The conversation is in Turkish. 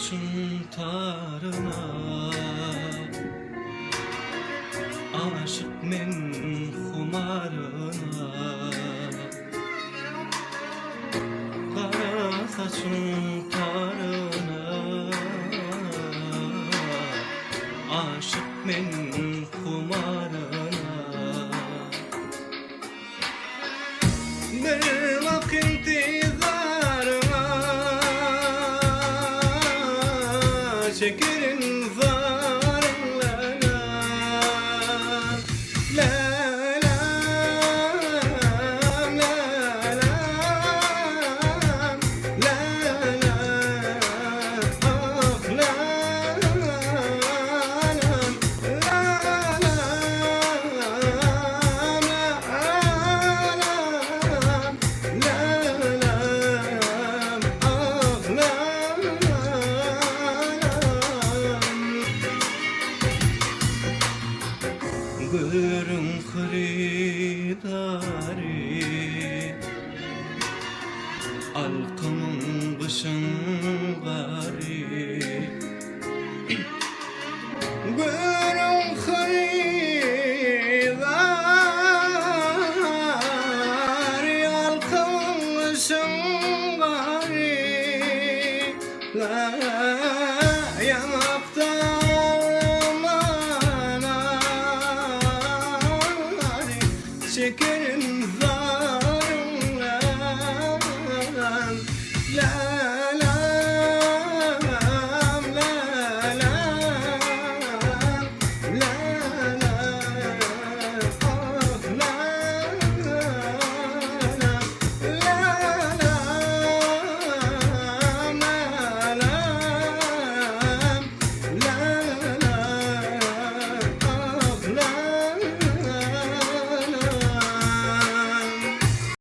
saçın tarına, aşık men humarına. Kara saçın tarına, aşık men humarına. Bir vakit çekerin zarlara, la la la la la la, ah la görün xaridari, alkımın başın gari. Görün xaridari, alkımın başın gari. La